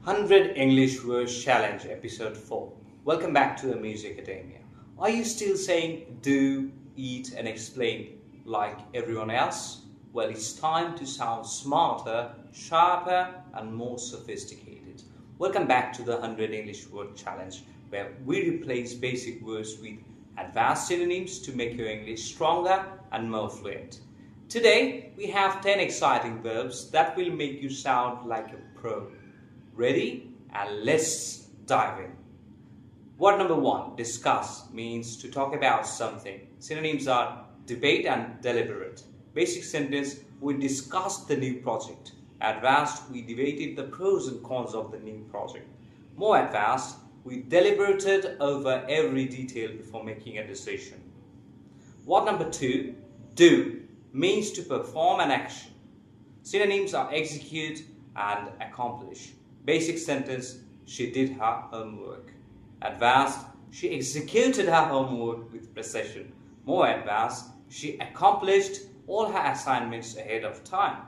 100 English Words Challenge Episode 4. Welcome back to the Music Academia. Are you still saying do, eat and explain like everyone else? Well, it's time to sound smarter, sharper and more sophisticated. Welcome back to the 100 English Word Challenge, where we replace basic words with advanced synonyms to make your English stronger and more fluent. Today, we have 10 exciting verbs that will make you sound like a pro. Ready? And let's dive in. Word number 1, discuss, means to talk about something. Synonyms are debate and deliberate. Basic sentence, we discussed the new project. Advanced, we debated the pros and cons of the new project. More advanced, we deliberated over every detail before making a decision. Word number 2, do, means to perform an action. Synonyms are execute and accomplish. Basic sentence, she did her homework. Advanced, she executed her homework with precision. More advanced, she accomplished all her assignments ahead of time.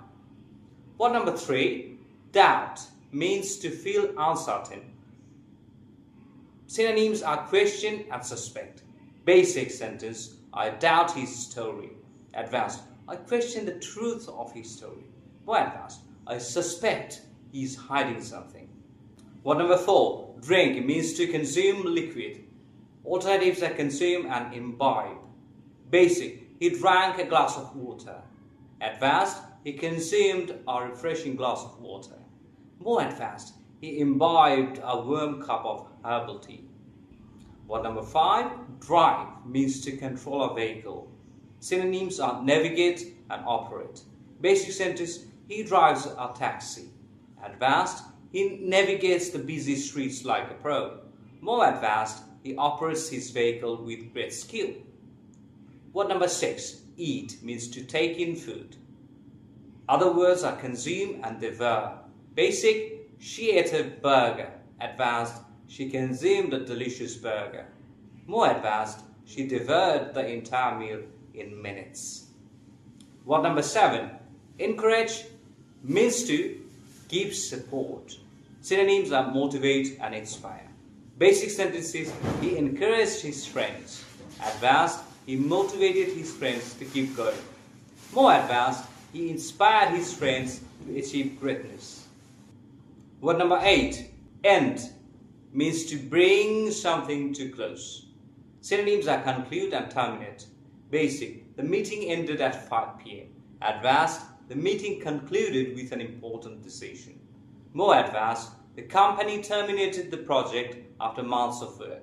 Word number 3, doubt, means to feel uncertain. Synonyms are question and suspect. Basic sentence, I doubt his story. Advanced, I question the truth of his story. More advanced, I suspect he is hiding something. Word number 4, drink, means to consume liquid. Alternatives are consume and imbibe. Basic, he drank a glass of water. Advanced, he consumed a refreshing glass of water. More advanced, he imbibed a warm cup of herbal tea. Word number 5, drive, means to control a vehicle. Synonyms are navigate and operate. Basic sentence, he drives a taxi. Advanced, he navigates the busy streets like a pro. More advanced, he operates his vehicle with great skill. Word number 6, eat, means to take in food. Other words are consume and devour. Basic, she ate a burger. Advanced, she consumed a delicious burger. More advanced, she devoured the entire meal in minutes. Word number 7, encourage, means to give support. Synonyms are motivate and inspire. Basic sentences, he encouraged his friends. Advanced, he motivated his friends to keep going. More advanced, he inspired his friends to achieve greatness. Word number 8, end, means to bring something to close. Synonyms are conclude and terminate. Basic, the meeting ended at 5 p.m. Advanced, the meeting concluded with an important decision. More advanced, the company terminated the project after months of work.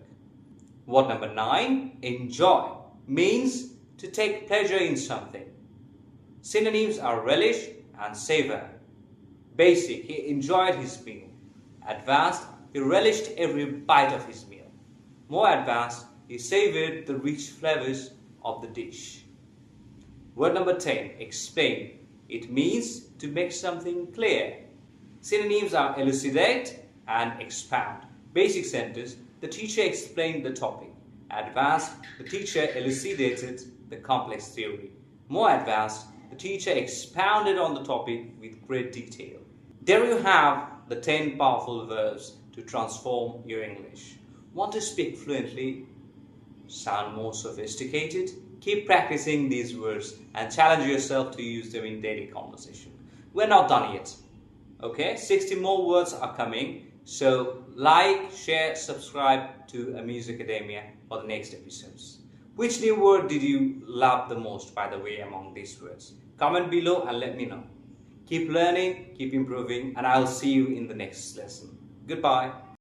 Word number 9, enjoy, means to take pleasure in something. Synonyms are relish and savor. Basic, he enjoyed his meal. Advanced, he relished every bite of his meal. More advanced, he savored the rich flavors of the dish. Word number 10, explain. It means to make something clear. Synonyms are elucidate and expound. Basic sentence, the teacher explained the topic. Advanced, the teacher elucidated the complex theory. More advanced, the teacher expounded on the topic with great detail. There you have the 10 powerful verbs to transform your English. Want to speak fluently? Sound more sophisticated? Keep practicing these words and challenge yourself to use them in daily conversation. We're not done yet. Okay, 60 more words are coming. So like, share, subscribe to Music Academia for the next episodes. Which new word did you love the most, by the way, among these words? Comment below and let me know. Keep learning, keep improving, and I'll see you in the next lesson. Goodbye.